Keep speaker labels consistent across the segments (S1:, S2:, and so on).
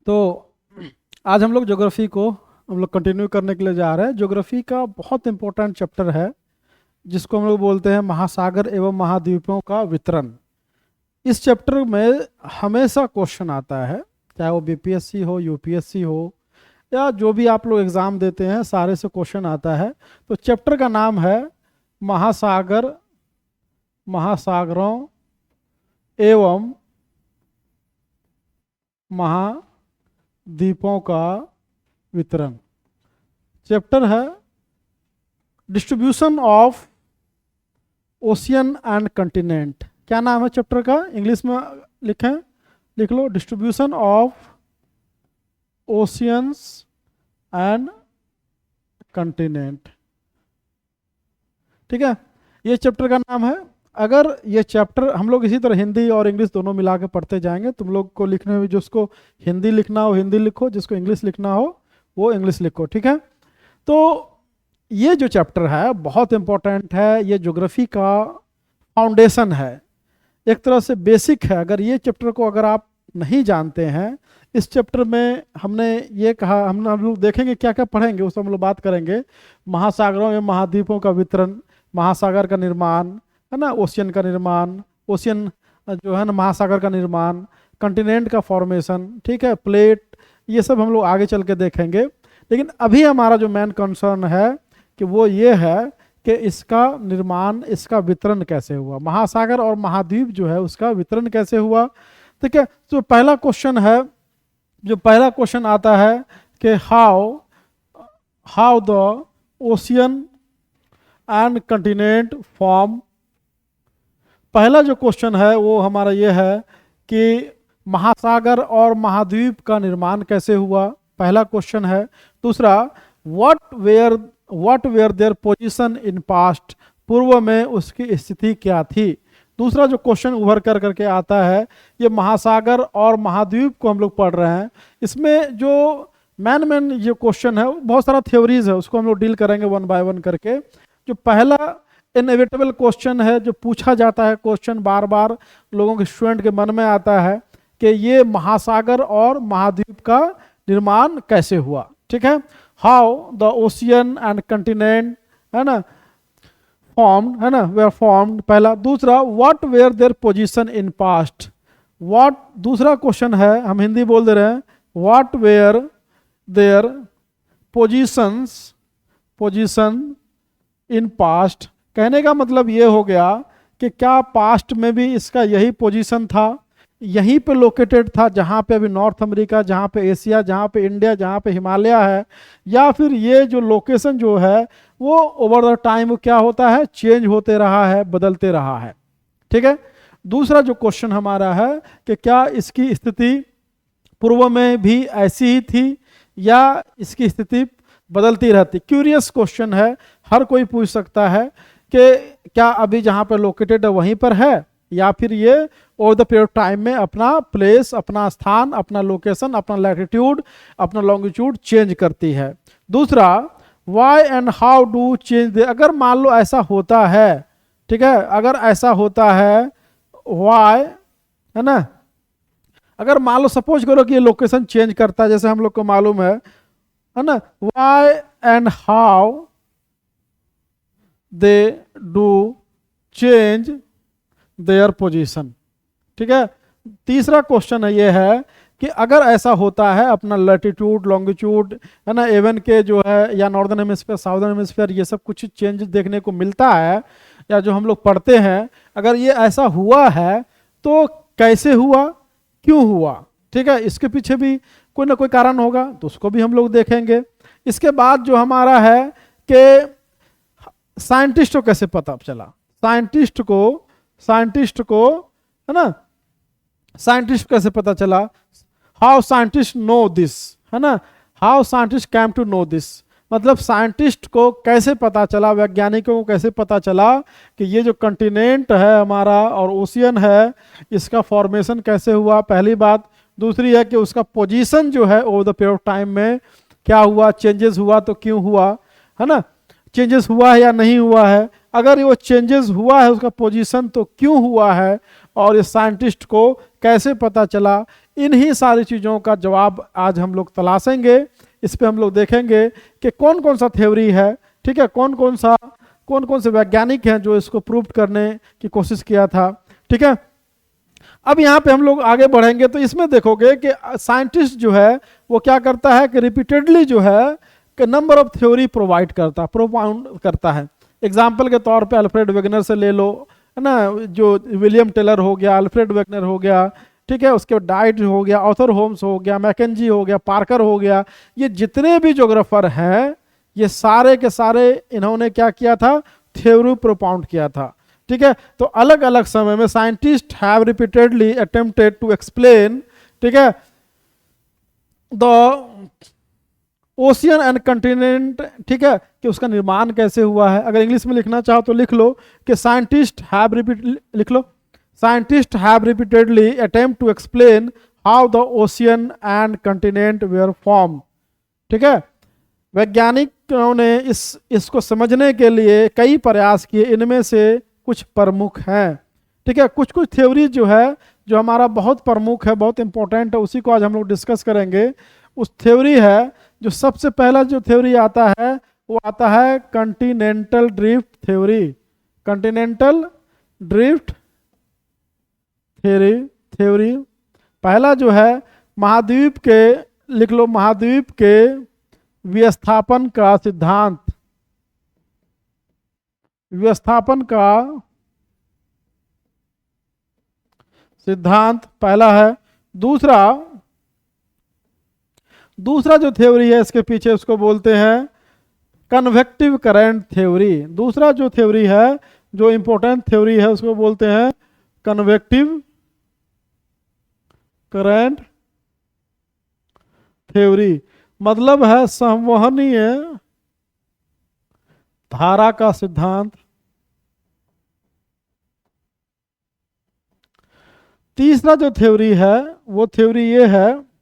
S1: तो आज हम लोग ज्योग्राफी को हम लोग कंटिन्यू करने के लिए जा रहे हैं। ज्योग्राफी का बहुत इंपॉर्टेंट चैप्टर है जिसको हम लोग बोलते हैं महासागर एवं महाद्वीपों का वितरण। इस चैप्टर में हमेशा क्वेश्चन आता है, चाहे वो बीपीएससी हो, यूपीएससी हो, या जो भी आप लोग एग्ज़ाम देते हैं सारे से क्वेश्चन आता है। तो चैप्टर का नाम है महासागर, महासागरों एवं महाद्वीपों का वितरण। चैप्टर है distribution of ocean and continent. क्या नाम है चैप्टर का? इंग्लिश में लिखें, लिख लो, distribution of oceans and continent. ठीक है, ये चैप्टर का नाम है। अगर ये चैप्टर हम लोग इसी तरह हिंदी और इंग्लिश दोनों मिला के पढ़ते जाएंगे, तुम लोग को लिखने में जिसको हिंदी लिखना हो हिंदी लिखो, जिसको इंग्लिश लिखना हो वो इंग्लिश लिखो। ठीक है, तो ये जो चैप्टर है बहुत इंपॉर्टेंट है, ये ज्योग्राफी का फाउंडेशन है, एक तरह से बेसिक है। अगर ये चैप्टर को अगर आप नहीं जानते हैं, इस चैप्टर में हमने ये कहा, हम लोग देखेंगे क्या क्या पढ़ेंगे, उस हम लोग बात करेंगे महासागरों एवं महाद्वीपों का वितरण, महासागर का निर्माण है ना, ओशियन का निर्माण, ओशियन जो है ना महासागर का निर्माण, कंटिनेंट का फॉर्मेशन, ठीक है, प्लेट, ये सब हम लोग आगे चल के देखेंगे। लेकिन अभी हमारा जो मेन कंसर्न है कि वो ये है कि इसका निर्माण, इसका वितरण कैसे हुआ, महासागर और महाद्वीप जो है उसका वितरण कैसे हुआ। ठीक है, तो पहला क्वेश्चन है, जो पहला क्वेश्चन आता है कि how how the ocean and continent form. पहला जो क्वेश्चन है वो हमारा ये है कि महासागर और महाद्वीप का निर्माण कैसे हुआ, पहला क्वेश्चन है। दूसरा, what were their position in past, पूर्व में उसकी स्थिति क्या थी। दूसरा जो क्वेश्चन उभर कर करके आता है, ये महासागर और महाद्वीप को हम लोग पढ़ रहे हैं, इसमें जो मैन ये क्वेश्चन है, बहुत सारा थ्योरीज है, उसको हम लोग डील करेंगे वन बाय वन करके। जो पहला इनएविटेबल क्वेश्चन है जो पूछा जाता है, क्वेश्चन बार बार लोगों के स्टूडेंट के मन में आता है कि ये महासागर और महाद्वीप का निर्माण कैसे हुआ। ठीक है, how the ocean and continent है ना फॉर्म्ड, है ना, वेयर फॉर्म्ड, पहला। दूसरा, what were their position in past, what, दूसरा क्वेश्चन है, हम हिंदी बोल दे रहे हैं, what were their position in past. कहने का मतलब ये हो गया कि क्या पास्ट में भी इसका यही पोजीशन था, यहीं पे लोकेटेड था, जहाँ पे अभी नॉर्थ अमेरिका, जहाँ पे एशिया, जहाँ पे इंडिया, जहाँ पे हिमालय है, या फिर ये जो लोकेशन जो है वो ओवर द टाइम क्या होता है, चेंज होते रहा है, बदलते रहा है। ठीक है, दूसरा जो क्वेश्चन हमारा है कि क्या इसकी स्थिति पूर्व में भी ऐसी ही थी या इसकी स्थिति बदलती रहती। क्यूरियस क्वेश्चन है, हर कोई पूछ सकता है कि क्या अभी जहाँ पर लोकेटेड है वहीं पर है, या फिर ये over the period of time में अपना प्लेस, अपना स्थान, अपना लोकेशन, अपना लैटिट्यूड, अपना लॉन्गिट्यूड चेंज करती है। दूसरा, why and how do change they, अगर मान लो ऐसा होता है, ठीक है, अगर ऐसा होता है, वाई, है ना, अगर मान लो सपोज करो कि ये लोकेशन चेंज करता है, जैसे हम लोग को मालूम है ना, why and how they do change their position. ठीक है, तीसरा क्वेश्चन है ये है कि अगर ऐसा होता है, अपना लैटिट्यूड, लॉन्गिट्यूड, है ना, एवन के जो है, या नॉर्दर्न हेमिस्फीयर, साउदर्न हेमिस्फीयर, ये सब कुछ चेंज देखने को मिलता है, या जो हम लोग पढ़ते हैं, अगर ये ऐसा हुआ है तो कैसे हुआ, क्यों हुआ। ठीक है, इसके पीछे भी कोई ना कोई कारण होगा, तो उसको भी हम लोग देखेंगे। इसके बाद जो हमारा है कि साइंटिस्ट को कैसे पता चला, साइंटिस्ट को है ना, साइंटिस्ट कैसे पता चला, हाउ साइंटिस्ट नो दिस, है ना, how scientist came to know this, मतलब साइंटिस्ट को कैसे पता चला, वैज्ञानिकों को कैसे पता चला कि ये जो कंटिनेंट है हमारा और ओशियन है, इसका फॉर्मेशन कैसे हुआ, पहली बात। दूसरी है कि उसका पोजीशन जो है over the period of time में क्या हुआ, चेंजेस हुआ तो क्यों हुआ, है ना, चेंजेस हुआ है या नहीं हुआ है, अगर वो चेंजेस हुआ है उसका पोजीशन तो क्यों हुआ है, और इस साइंटिस्ट को कैसे पता चला, इन्हीं सारी चीज़ों का जवाब आज हम लोग तलाशेंगे। इस पे हम लोग देखेंगे कि कौन कौन सा थ्योरी है, ठीक है, कौन कौन से वैज्ञानिक हैं जो इसको प्रूव करने की कोशिश किया था, ठीक है। अब यहाँ पे हम लोग आगे बढ़ेंगे तो इसमें देखोगे कि साइंटिस्ट जो है वो क्या करता है कि रिपीटेडली जो है कि नंबर ऑफ थ्योरी प्रोपाउंड करता है। एग्जाम्पल के तौर पे अल्फ्रेड वेगनर से ले लो, है ना, जो विलियम टेलर हो गया, अल्फ्रेड वेगनर हो गया, ठीक है, उसके बाद डाइट हो गया, आर्थर होम्स हो गया, मैकेंजी हो गया, पार्कर हो गया, ये जितने भी ज्योग्राफर हैं ये सारे के सारे इन्होंने क्या किया था, थ्योरी प्रोपाउंड किया था, ठीक है। तो अलग अलग समय में scientist have repeatedly attempted to explain, ठीक है, द ओशियन एंड कंटिनेंट, ठीक है, कि उसका निर्माण कैसे हुआ है। अगर इंग्लिश में लिखना चाहो तो लिख लो कि लिख लो, scientist have repeatedly attempt to explain how the ocean and continent were form, ठीक है। वैज्ञानिकों ने इसको समझने के लिए कई प्रयास किए, इनमें से कुछ प्रमुख हैं, ठीक है। कुछ कुछ थ्योरी जो है जो हमारा बहुत प्रमुख है, बहुत इंपॉर्टेंट है, उसी को आज हम लोग डिस्कस करेंगे। उस थ्योरी है जो सबसे पहला जो थ्योरी आता है वो आता है continental drift theory. Continental drift theory पहला जो है महाद्वीप के, लिख लो, महाद्वीप के विस्थापन का सिद्धांत, विस्थापन का सिद्धांत पहला है। दूसरा जो थ्योरी है इसके पीछे उसको बोलते हैं कन्वेक्टिव करंट थ्योरी। दूसरा जो थ्योरी है, जो इंपॉर्टेंट थ्योरी है, उसको बोलते हैं कन्वेक्टिव करंट थ्योरी। मतलब है संवहनीय धारा का सिद्धांत। तीसरा जो थ्योरी है वो थ्योरी ये है,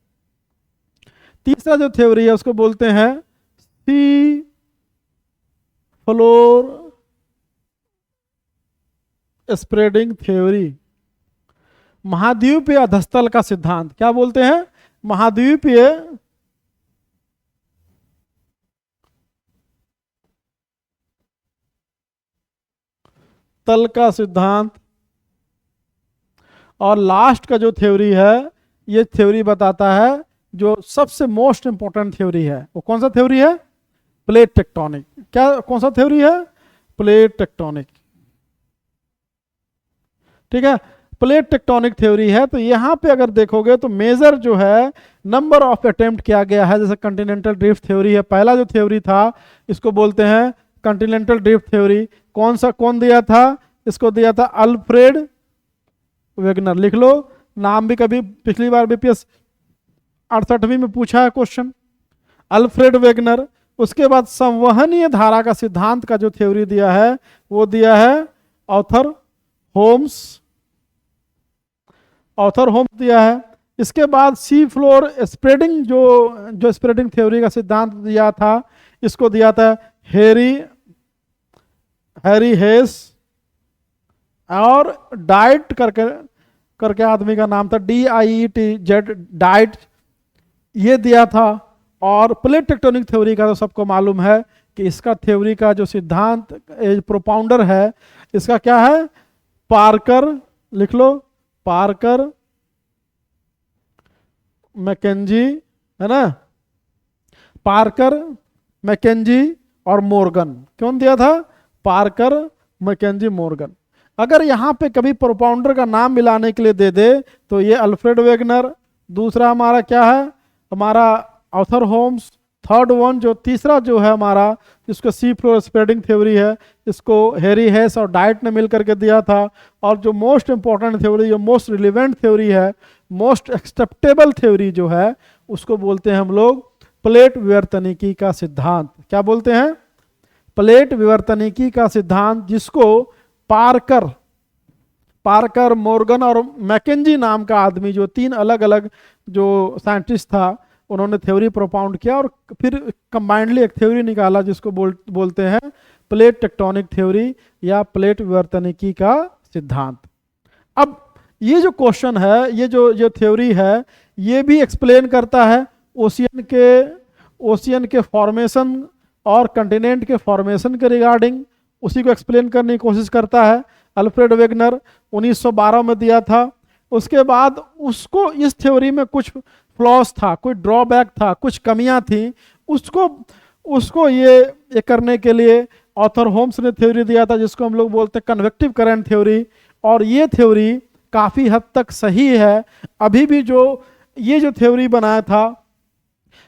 S1: तीसरा जो थ्योरी है उसको बोलते हैं सी फ्लोर स्प्रेडिंग थ्योरी। महाद्वीपीय अधस्तल का सिद्धांत। क्या बोलते हैं? महाद्वीपीय तल का सिद्धांत। और लास्ट का जो थ्योरी है, ये थ्योरी बताता है जो सबसे मोस्ट इंपॉर्टेंट थ्योरी है, वो कौन सा थ्योरी है? Plate tectonic. क्या, कौन सा थ्योरी है? प्लेट टेक्टोनिक, ठीक है। प्लेट टेक्टोनिक थ्योरी है। तो यहां पे अगर देखोगे तो मेजर जो है नंबर ऑफ अटेम्प्ट किया गया है। जैसे कॉन्टिनेंटल ड्रिफ्ट थ्योरी है, पहला जो थ्योरी था इसको बोलते हैं कॉन्टिनेंटल ड्रिफ्ट थ्योरी। कौन दिया था? इसको दिया था अल्फ्रेड वेगनर। लिख लो, नाम भी कभी पिछली बार बीपीएस 68वीं में पूछा है क्वेश्चन, अल्फ्रेड वेगनर। उसके बाद संवहनीय धारा का सिद्धांत का जो थ्योरी दिया है वो दिया है आर्थर होम्स। आर्थर होम्स दिया है। इसके बाद सी फ्लोर स्प्रेडिंग, जो स्प्रेडिंग थ्योरी का सिद्धांत दिया था, इसको दिया था हैरी हेस। और डाइट करके आदमी का नाम था, DIET, डाइट, ये दिया था। और प्लेट टेक्टोनिक थ्योरी का तो सबको मालूम है कि इसका थ्योरी का जो सिद्धांत प्रोपाउंडर है, इसका क्या है? पार्कर। लिख लो, पार्कर, मैकेंजी, है ना, पार्कर, मैकेंजी और मॉर्गन। कौन दिया था? Parker, McKenzie, Morgan. अगर यहाँ पे कभी प्रोपाउंडर का नाम मिलाने के लिए दे दे तो ये अल्फ्रेड वेगनर, दूसरा हमारा क्या है? हमारा आर्थर होम्स, थर्ड वन जो तीसरा जो है हमारा, जिसको सी फ्लोर स्प्रेडिंग थ्योरी है, इसको हैरी हेस और डाइट ने मिलकर के दिया था। और जो मोस्ट इंपॉर्टेंट थ्योरी, जो मोस्ट रिलेवेंट थ्योरी है, मोस्ट एक्सेप्टेबल थ्योरी जो है, उसको बोलते हैं हम लोग प्लेट विवर्तनिकी का सिद्धांत। क्या बोलते हैं? प्लेट विवर्तनिकी का सिद्धांत, जिसको पार्कर, मॉर्गन और मैकेंजी नाम का आदमी, जो तीन अलग अलग जो साइंटिस्ट था, उन्होंने थ्योरी प्रोपाउंड किया और फिर कंबाइंडली एक थ्योरी निकाला जिसको बोलते हैं प्लेट टेक्टोनिक थ्योरी या प्लेट विवर्तनिकी का सिद्धांत। अब ये जो क्वेश्चन है, ये जो थ्योरी है, ये भी एक्सप्लेन करता है ओशियन के फॉर्मेशन और कंटिनेंट के फॉर्मेशन के रिगार्डिंग, उसी को एक्सप्लेन करने की कोशिश करता है। अल्फ्रेड वेगनर 1912 में दिया था। उसके बाद उसको इस थ्योरी में कुछ फ्लॉस था, कोई ड्रॉबैक था, कुछ कमियां थी, उसको उसको ये करने के लिए ऑथर होम्स ने थ्योरी दिया था, जिसको हम लोग बोलते हैं कन्वेक्टिव करंट थ्योरी। और ये थ्योरी काफ़ी हद तक सही है। अभी भी ये जो थ्योरी बनाया था,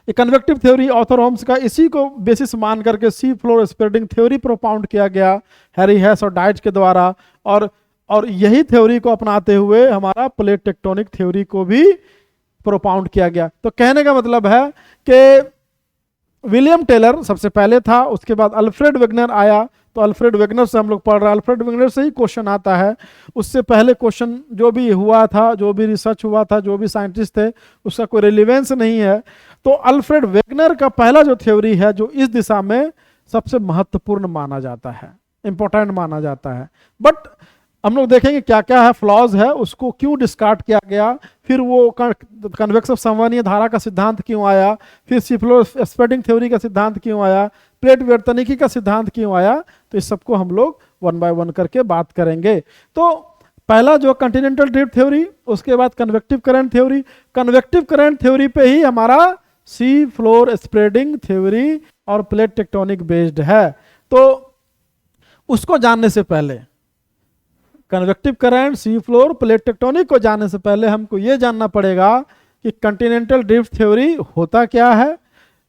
S1: ये कन्वेक्टिव थ्योरी ऑथर होम्स का, इसी को बेसिस मान करके सी फ्लोर स्प्रेडिंग थ्योरी प्रोपाउंड किया गया हैरी हेस और डाइच के द्वारा। और यही थ्योरी को अपनाते हुए हमारा प्लेट टेक्टोनिक थ्योरी को भी प्रोपाउंड किया गया। तो कहने का मतलब है कि विलियम टेलर सबसे पहले था, उसके बाद अल्फ्रेड वेगनर आया। तो अल्फ्रेड वेगनर से हम लोग पढ़ रहे हैं, अल्फ्रेड वेगनर से ही क्वेश्चन आता है। उससे पहले क्वेश्चन जो भी हुआ था, जो भी रिसर्च हुआ था, जो भी साइंटिस्ट थे, उसका कोई रिलेवेंस नहीं है। तो अल्फ्रेड वेगनर का पहला जो थ्योरी है, जो इस दिशा में सबसे महत्वपूर्ण माना जाता है, इंपॉर्टेंट माना जाता है। बट हम लोग देखेंगे क्या क्या है फ्लॉज है, उसको क्यों डिस्कार्ड किया गया, फिर वो कन्वेक्शन संवहनीय धारा का सिद्धांत क्यों आया, फिर सी फ्लोर स्प्रेडिंग थ्योरी का सिद्धांत क्यों आया, प्लेट वर्तनिकी का सिद्धांत क्यों आया। तो इस सबको हम लोग वन बाय वन करके बात करेंगे। तो पहला जो कंटिनेंटल ड्रिफ्ट थ्योरी, उसके बाद convective current theory. Convective current theory पे ही हमारा सी फ्लोर स्प्रेडिंग थ्योरी और प्लेट टेक्टोनिक बेस्ड है। तो उसको जानने से पहले, convective current, sea floor, plate tectonic को जानने से पहले हमको ये जानना पड़ेगा कि कंटिनेंटल ड्रिफ्ट थ्योरी होता क्या है,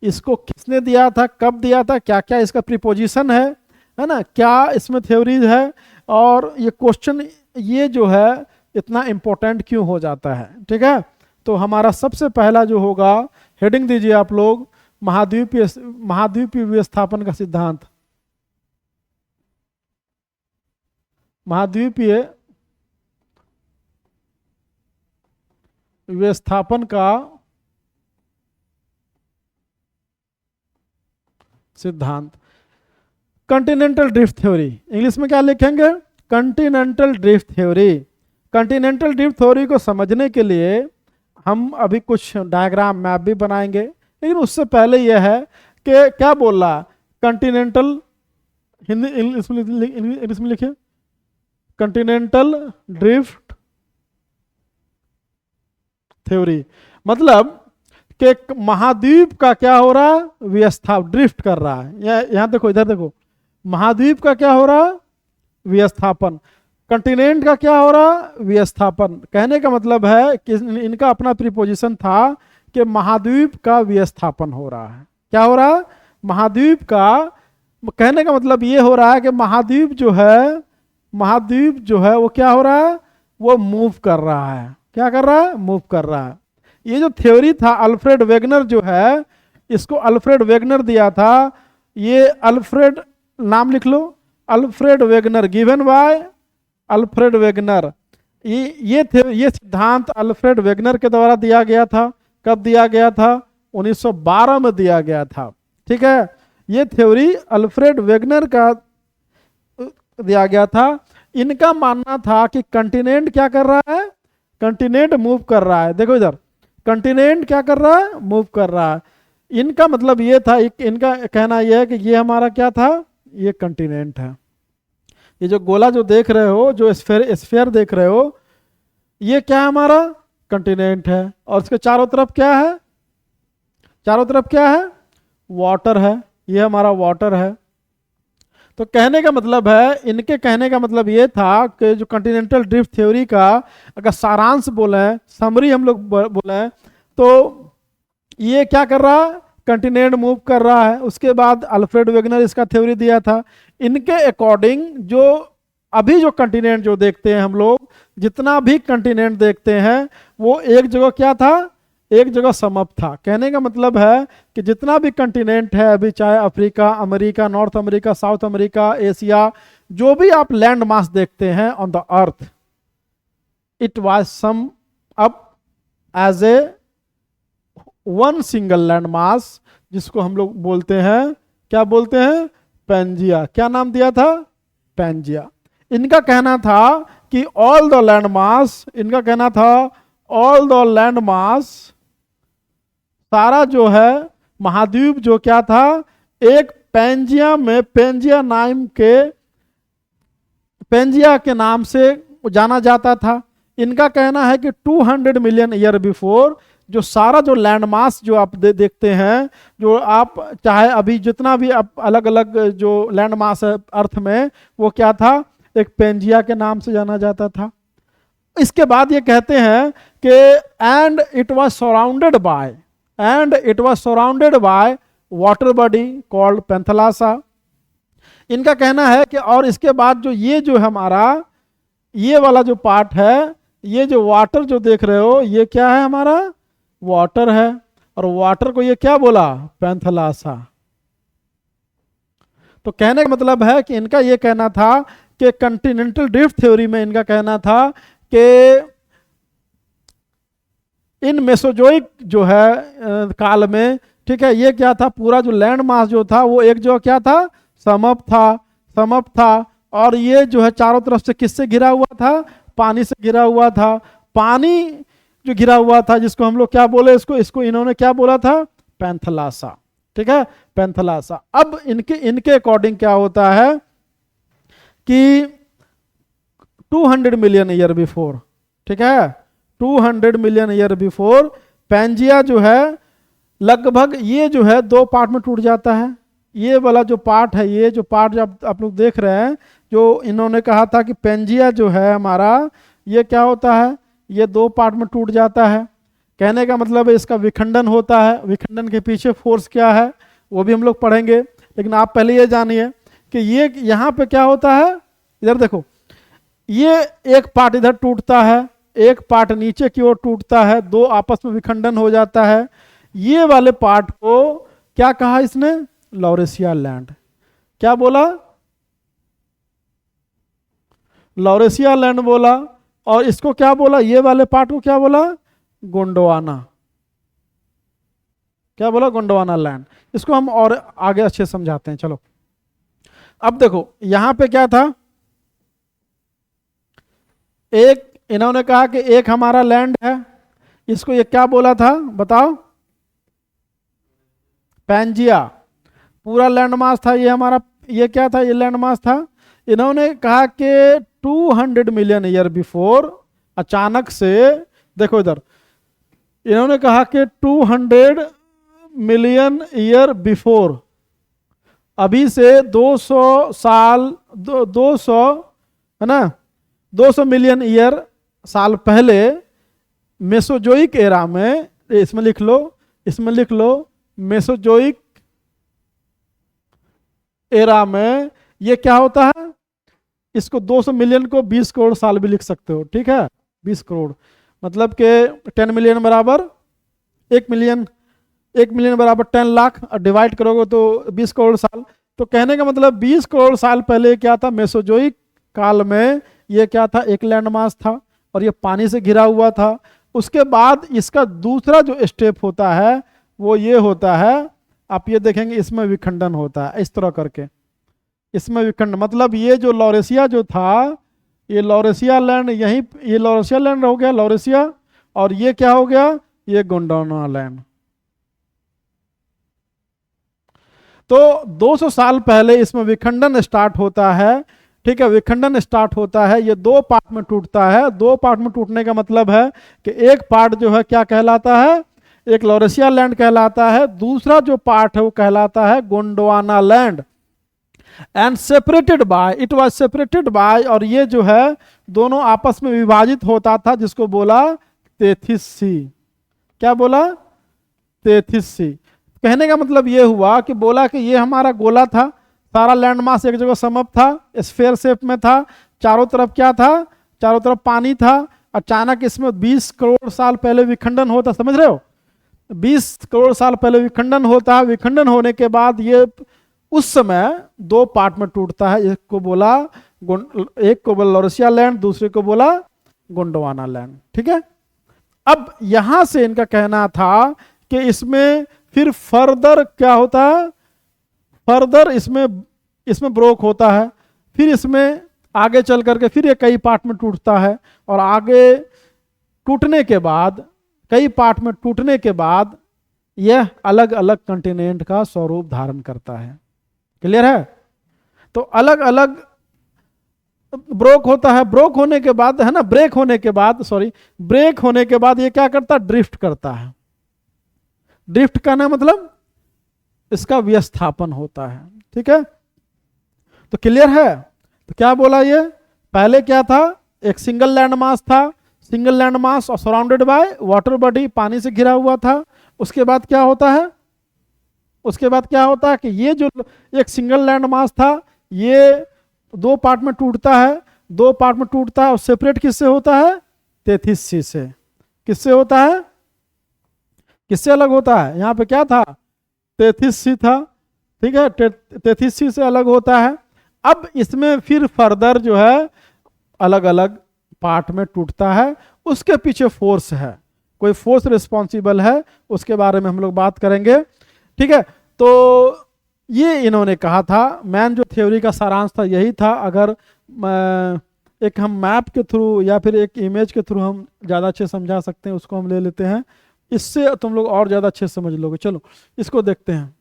S1: इसको किसने दिया था, कब दिया था, क्या क्या इसका प्रीपोजिशन है ना, क्या इसमें थ्योरीज है, और ये क्वेश्चन ये जो है इतना इंपॉर्टेंट क्यों हो जाता है। ठीक है, तो हमारा सबसे पहला जो होगा, हेडिंग दीजिए आप लोग, महाद्वीपीय विस्थापन का सिद्धांत। महाद्वीपीय विस्थापन का सिद्धांत। कंटिनेंटल ड्रिफ्ट थ्योरी, इंग्लिश में क्या लिखेंगे, Continental drift theory. Continental drift theory को समझने के लिए हम अभी कुछ डायग्राम मैप भी बनाएंगे, लेकिन उससे पहले यह है कि क्या बोल रहा कंटिनेंटल, हिंदी इंग्लिश में लिखिए, कंटिनेंटल ड्रिफ्ट थ्योरी। मतलब कि महाद्वीप का क्या हो रहा है, विस्थापन, ड्रिफ्ट कर रहा है। यहां देखो, इधर देखो, महाद्वीप का क्या हो रहा है, विस्थापन। कंटिनेंट का क्या हो रहा, विस्थापन। कहने का मतलब है कि इनका अपना प्रीपोजिशन था कि महाद्वीप का विस्थापन हो रहा है। क्या हो रहा है, महाद्वीप का। कहने का मतलब ये हो रहा है कि महाद्वीप जो है वो क्या हो रहा है, वो मूव कर रहा है। क्या कर रहा है, मूव कर रहा है। ये जो थ्योरी था अल्फ्रेड वेगनर जो है, इसको अल्फ्रेड वेगनर दिया था। ये अल्फ्रेड, नाम लिख लो, Alfred Wegener, given by Alfred Wegener. ये सिद्धांत अल्फ्रेड वेगनर के द्वारा दिया गया था। कब दिया गया था, 1912 में दिया गया था। ठीक है, ये थ्योरी अल्फ्रेड वेगनर का दिया गया था। इनका मानना था कि कंटिनेंट क्या कर रहा है, कंटिनेंट मूव कर रहा है। देखो इधर, कंटिनेंट क्या कर रहा है, मूव कर रहा है। इनका मतलब ये था, इनका कहना यह है कि ये हमारा क्या था, ये कंटिनेंट है। ये जो गोला जो देख रहे हो, जो स्फेयर देख रहे हो, ये क्या है, हमारा कंटिनेंट है। और इसके चारों तरफ क्या है, चारों तरफ क्या है, वाटर है। ये हमारा वाटर है। तो कहने का मतलब है, इनके कहने का मतलब ये था कि जो कंटिनेंटल ड्रिफ्ट थ्योरी का अगर सारांश बोले, समरी हम लोग बोले, तो ये क्या कर रहा है, कंटिनेंट मूव कर रहा है। उसके बाद अल्फ्रेड वेगनर इसका थ्योरी दिया था। इनके अकॉर्डिंग जो अभी जो कंटिनेंट जो देखते हैं हम लोग, जितना भी कंटिनेंट देखते हैं, वो एक जगह क्या था, एक जगह समअप था। कहने का मतलब है कि जितना भी कंटिनेंट है अभी, चाहे Africa, America, North America, South America, Asia, जो भी आप लैंड मास देखते हैं on the earth, it was sum up as a one single land mass, जिसको हम लोग बोलते हैं, क्या बोलते हैं, पैंजिया। क्या नाम दिया था, पैंजिया। इनका कहना था कि ऑल द लैंड मास, इनका कहना था ऑल द लैंड मास, सारा जो है महाद्वीप जो क्या था, एक पेंजिया में, पेंजिया के नाम से जाना जाता था। इनका कहना है कि 200 मिलियन ईयर बिफोर जो सारा जो लैंड मास जो आप देखते हैं, जो आप चाहे अभी जितना भी आप अलग अलग जो लैंड मास है अर्थ में, वो क्या था, एक पेंजिया के नाम से जाना जाता था। इसके बाद ये कहते हैं कि and it was surrounded by water body called Panthalassa. इनका कहना है कि और इसके बाद जो ये जो हमारा ये वाला जो पार्ट है, ये जो वाटर जो देख रहे हो, ये क्या है, हमारा वाटर है, और वाटर को ये क्या बोला, पैंथलासा। तो कहने का मतलब है कि इनका ये कहना था कि कॉन्टिनेंटल ड्रिफ्ट थ्योरी में इनका कहना था कि इन मेसोजोइक जो है काल में, ठीक है, ये क्या था, पूरा जो लैंड मास जो था वो एक जो क्या था, समप था, और ये जो है चारों तरफ से किससे घिरा हुआ था, पानी से घिरा हुआ था। पानी जो घिरा हुआ था, जिसको हम लोग क्या बोले, इसको इन्होंने क्या बोला था, पैंथलासा, ठीक है, पैंथलासा। अब इनके अकॉर्डिंग क्या होता है कि 200 मिलियन ईयर बिफोर, ठीक है, 200 मिलियन ईयर बिफोर पैंजिया जो है लगभग ये जो है दो पार्ट में टूट जाता है। ये वाला जो पार्ट है, ये जो पार्ट जब आप लोग देख रहे हैं, जो इन्होंने कहा था कि पैंजिया जो है हमारा, ये क्या होता है, ये दो पार्ट में टूट जाता है। कहने का मतलब है इसका विखंडन होता है। विखंडन के पीछे फोर्स क्या है वो भी हम लोग पढ़ेंगे, लेकिन आप पहले ये जानिए कि ये यहाँ पे क्या होता है। इधर देखो, ये एक पार्ट इधर टूटता है, एक पार्ट नीचे की ओर टूटता है, दो आपस में विखंडन हो जाता है। ये वाले पार्ट को क्या कहा इसने, लॉरेशिया लैंड। क्या बोला, लॉरेशिया लैंड बोला। और इसको क्या बोला, ये वाले पार्ट को क्या बोला, गोंडवाना। क्या बोला, गोंडवाना लैंड। इसको हम और आगे अच्छे समझाते हैं। चलो अब देखो यहां पे क्या था, एक इन्होंने कहा कि एक हमारा लैंड है, इसको ये क्या बोला था बताओ, पैंजिया। पूरा लैंड मास था ये हमारा, ये क्या था, ये लैंड मास था। इन्होंने कहा कि 200 मिलियन ईयर बिफोर अचानक से, देखो इधर, इन्होंने कहा कि 200 मिलियन ईयर बिफोर, अभी से 200 साल, 200 है ना, 200 मिलियन ईयर साल पहले मेसोजोइक एरा में, इसमें लिख लो, इसमें लिख लो, मेसोजोइक एरा में ये क्या होता है, इसको 200 मिलियन को 20 करोड़ साल भी लिख सकते हो, ठीक है, 20 करोड़ मतलब के 10 मिलियन बराबर 1 मिलियन, 1 मिलियन बराबर 10 लाख, और डिवाइड करोगे तो 20 करोड़ साल। तो कहने का मतलब 20 करोड़ साल पहले क्या था, मेसोजोइक काल में ये क्या था, एक लैंड मास था और ये पानी से घिरा हुआ था। उसके बाद इसका दूसरा जो स्टेप होता है वो ये होता है, आप ये देखेंगे इसमें विखंडन होता है, इस तरह करके इसमें विखंडन, मतलब ये जो लॉरेशिया जो था, ये लॉरेशिया लैंड, यहीं ये लॉरेशिया लैंड हो गया, लॉरेशिया, और ये क्या हो गया, ये गोंडवाना लैंड। तो 200 साल पहले इसमें विखंडन स्टार्ट होता है, ठीक है, विखंडन स्टार्ट होता है, ये दो पार्ट में टूटता है। दो पार्ट में टूटने का मतलब है कि एक पार्ट जो है क्या कहलाता है, एक लॉरेशिया लैंड कहलाता है, दूसरा जो पार्ट है वो कहलाता है Gondwana land. And separated by, it was separated by, और ये जो है दोनों आपस में विभाजित होता था, जिसको बोला तेथिस सी। क्या बोला, तेथिस सी। कहने का मतलब ये हुआ कि बोला कि ये हमारा गोला था, सारा लैंड मास एक जगह समप था, स्फेयर शेप में था, चारों तरफ क्या था, चारों तरफ पानी था। अचानक इसमें 20 करोड़ साल पहले विखंडन होता, समझ रहे हो, 20 करोड़ साल पहले विखंडन होता है। विखंडन होने के बाद ये उस समय दो पार्ट में टूटता है, एक को बोला लॉरेशिया लैंड, दूसरे को बोला गोंडवाना लैंड, ठीक है। अब यहां से इनका कहना था कि इसमें फिर फर्दर क्या होता है, फर्दर इसमें ब्रोक होता है, फिर इसमें आगे चल करके फिर ये कई पार्ट में टूटता है, और आगे टूटने के बाद, कई पार्ट में टूटने के बाद यह अलग अलग कंटिनेंट का स्वरूप धारण करता है। क्लियर है? तो अलग अलग ब्रोक होता है, ब्रोक होने के बाद है ना, ब्रेक होने के बाद, सॉरी, ब्रेक होने के बाद ये क्या करता है, ड्रिफ्ट करता है। ड्रिफ्ट करना मतलब इसका विस्थापन होता है। ठीक है, तो क्लियर है? तो क्या बोला ये, पहले क्या था, एक सिंगल लैंड मास था, सिंगल लैंड मास और सराउंडेड बाय वाटर बॉडी, पानी से घिरा हुआ था। उसके बाद क्या होता है, उसके बाद क्या होता है कि ये जो एक सिंगल लैंड मास था, ये दो पार्ट में टूटता है, दो पार्ट में टूटता है, और सेपरेट किससे होता है, 33C से। किससे होता है, किससे अलग होता है, यहां पे क्या था, 33C था। ठीक है, 33C से अलग होता है। अब इसमें फिर फर्दर जो है अलग अलग पार्ट में टूटता है, उसके पीछे फोर्स है, कोई फोर्स रिस्पॉन्सिबल है, उसके बारे में हम लोग बात करेंगे। ठीक है, तो ये इन्होंने कहा था, मैन जो थ्योरी का सारांश था यही था। अगर एक हम मैप के थ्रू या फिर एक इमेज के थ्रू हम ज़्यादा अच्छे समझा सकते हैं, उसको हम ले लेते हैं, इससे तुम लोग और ज़्यादा अच्छे समझ लोगे। चलो इसको देखते हैं।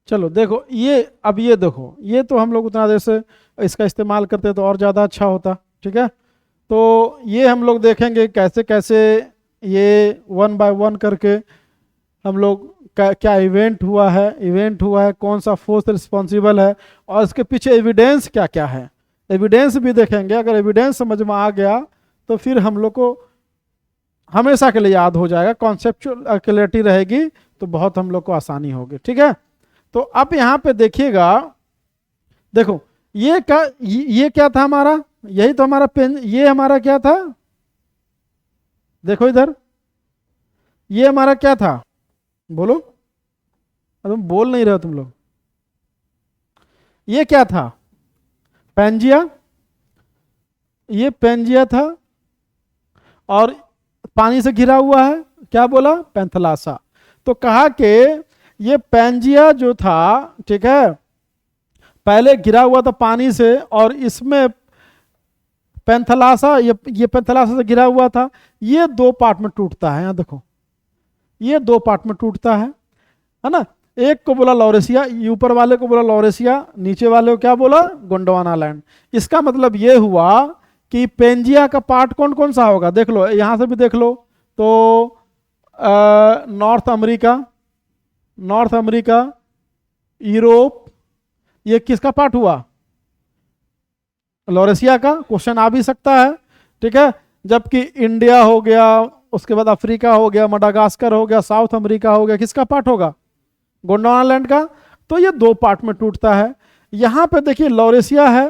S1: चलो देखो, ये अब ये देखो, ये तो हम लोग उतना देर से इसका इस्तेमाल करते तो और ज़्यादा अच्छा होता। ठीक है, तो ये हम लोग देखेंगे कैसे कैसे ये वन बाय वन करके हम लोग क्या इवेंट हुआ है, इवेंट हुआ है, कौन सा फोर्स रिस्पॉन्सिबल है, और इसके पीछे एविडेंस क्या क्या है, एविडेंस भी देखेंगे। अगर एविडेंस समझ में आ गया तो फिर हम लोग को हमेशा के लिए याद हो जाएगा, कॉन्सेप्चुअल क्लैरिटी रहेगी तो बहुत हम लोग को आसानी होगी। ठीक है, तो अब यहाँ पे देखिएगा, देखो ये क्या था हमारा, यही तो हमारा पेन, ये हमारा क्या था, देखो इधर, ये हमारा क्या था, बोलो, तुम बोल नहीं रहे हो तुम लोग। ये क्या था, पेंजिया, ये पेंजिया था, और पानी से घिरा हुआ है, क्या बोला, पैंथलासा। तो कहा कि ये पेंजिया जो था, ठीक है, पहले घिरा हुआ था पानी से, और इसमें पैंथलासा, ये पैंथलासा से घिरा हुआ था। ये दो पार्ट में टूटता है, यहां देखो, ये दो पार्ट में टूटता है ना। एक को बोला लॉरेसिया, ऊपर वाले को बोला लॉरेसिया, नीचे वाले को क्या बोला, गोंडवाना लैंड। इसका मतलब ये हुआ कि पेंजिया का पार्ट कौन कौन सा होगा, देख लो, यहां से भी देख लो, तो north America, North America, Europe, ये किसका पार्ट हुआ, लॉरेसिया का। क्वेश्चन आ भी सकता है। ठीक है, जबकि इंडिया हो गया, उसके बाद अफ्रीका हो गया, मडागास्कर हो गया, साउथ अमेरिका हो गया, किसका पार्ट होगा, गोंडवाना लैंड का। तो ये दो पार्ट में टूटता है। यहां पे देखिए लॉरेसिया है,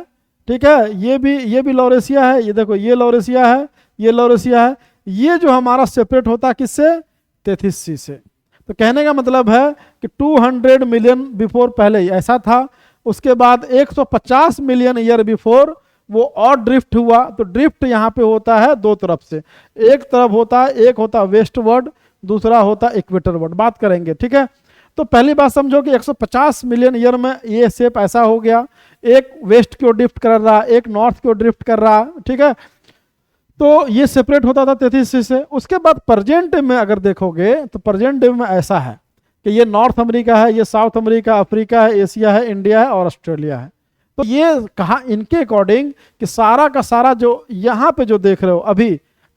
S1: ठीक है, ये भी लॉरेसिया है, ये देखो, ये लॉरेसिया है, ये लॉरेसिया है। ये जो हमारा सेपरेट होता है किससे, 33C से। तो कहने का मतलब है कि 200 मिलियन बिफोर पहले ऐसा था, उसके बाद 150 मिलियन ईयर बिफोर वो और ड्रिफ्ट हुआ। तो ड्रिफ्ट यहाँ पे होता है दो तरफ से, एक तरफ होता है, एक होता है वेस्टवर्ड, दूसरा होता है इक्वेटरवर्ड, बात करेंगे। ठीक है, तो पहली बात समझो कि 150 मिलियन ईयर में ये शेप ऐसा हो गया, एक वेस्ट की ओर ड्रिफ्ट कर रहा, एक नॉर्थ की ओर ड्रिफ्ट कर रहा। ठीक है, तो ये सेपरेट होता था 33C से। उसके बाद प्रेजेंट में अगर देखोगे तो प्रेजेंट डे में ऐसा है कि ये नॉर्थ अमेरिका है, ये साउथ अमेरिका, अफ्रीका है, एशिया है, इंडिया है और ऑस्ट्रेलिया है। तो ये कहा इनके अकॉर्डिंग कि सारा का सारा जो यहाँ पे जो देख रहे हो अभी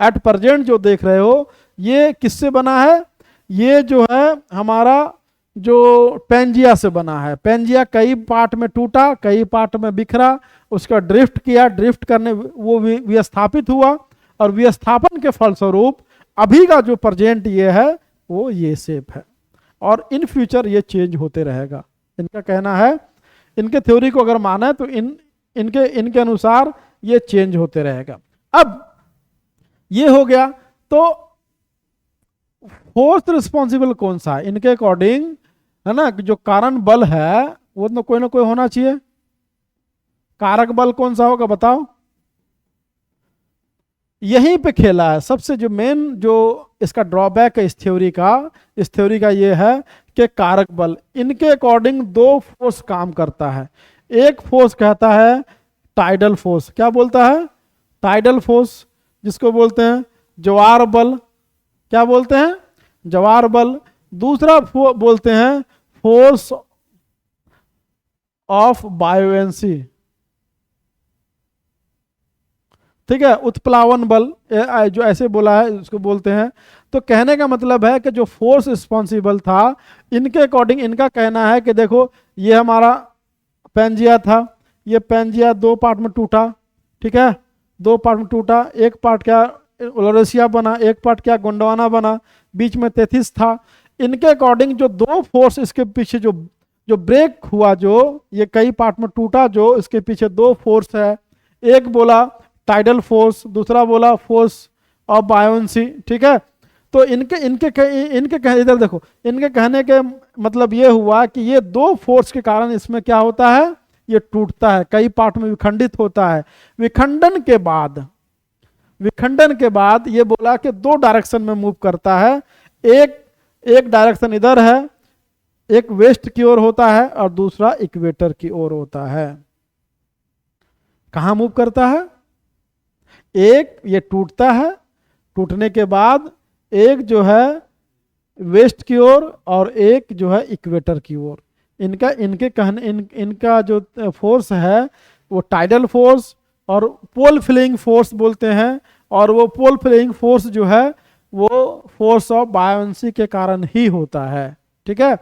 S1: एट प्रेजेंट जो देख रहे हो, ये किससे बना है, ये जो है हमारा जो पेंजिया से बना है। पेंजिया कई पार्ट में टूटा, कई पार्ट में बिखरा, उसका ड्रिफ्ट किया, ड्रिफ्ट करने वो विस्थापित हुआ, और विस्थापन के फलस्वरूप अभी का जो प्रेजेंट ये है वो ये शेप है, और इन फ्यूचर ये चेंज होते रहेगा। इनका कहना है, इनके थ्योरी को अगर माने तो इनके अनुसार ये चेंज होते रहेगा। अब ये हो गया, तो फोर्स रिस्पॉन्सिबल कौन सा है इनके अकॉर्डिंग, है ना, जो कारण बल है वो तो कोई ना कोई होना चाहिए। कारक बल कौन सा होगा बताओ, यहीं पे खेला है। सबसे जो मेन जो इसका ड्रॉबैक है इस थ्योरी का ये है कि कारक बल, इनके अकॉर्डिंग दो फोर्स काम करता है। एक फोर्स कहता है टाइडल फोर्स, क्या बोलता है? टाइडल फोर्स, जिसको बोलते हैं ज्वार बल। क्या बोलते हैं? ज्वार बल। दूसरा बोलते हैं फोर्स ऑफ बायोएंसी, ठीक है, उत्प्लावन बल, जो ऐसे बोला है उसको बोलते हैं। तो कहने का मतलब है कि जो फोर्स रिस्पॉन्सिबल था, इनके अकॉर्डिंग इनका कहना है कि देखो, ये हमारा पेंजिया था, ये पेंजिया दो पार्ट में टूटा, ठीक है, दो पार्ट में टूटा, एक पार्ट क्या लोरेशिया बना, एक पार्ट क्या गोंडवाना बना, बीच में तेथिस था। इनके अकॉर्डिंग जो दो फोर्स इसके पीछे जो जो ब्रेक हुआ, जो ये कई पार्ट में टूटा, जो इसके पीछे दो फोर्स है, एक बोला टाइडल फोर्स, दूसरा बोला फोर्स ऑफ बायोंसी, ठीक है। तो इनके इनके इधर देखो, इनके कहने के मतलब ये हुआ कि ये दो फोर्स के कारण इसमें क्या होता है, ये टूटता है, कई पार्ट में विखंडित होता है। विखंडन के बाद ये बोला कि दो डायरेक्शन में मूव करता है। एक एक डायरेक्शन इधर है, एक वेस्ट की ओर होता है और दूसरा इक्वेटर की ओर होता है। कहां मूव करता है? एक ये टूटता है, टूटने के बाद एक जो है वेस्ट की ओर और एक जो है इक्वेटर की ओर। इनका इनके कहने इनका जो फोर्स है वो टाइडल फोर्स और पोल फ्लिंग फोर्स बोलते हैं। और वो पोल फ्लिंग फोर्स जो है वो फोर्स ऑफ बायोंसी के कारण ही होता है, ठीक है।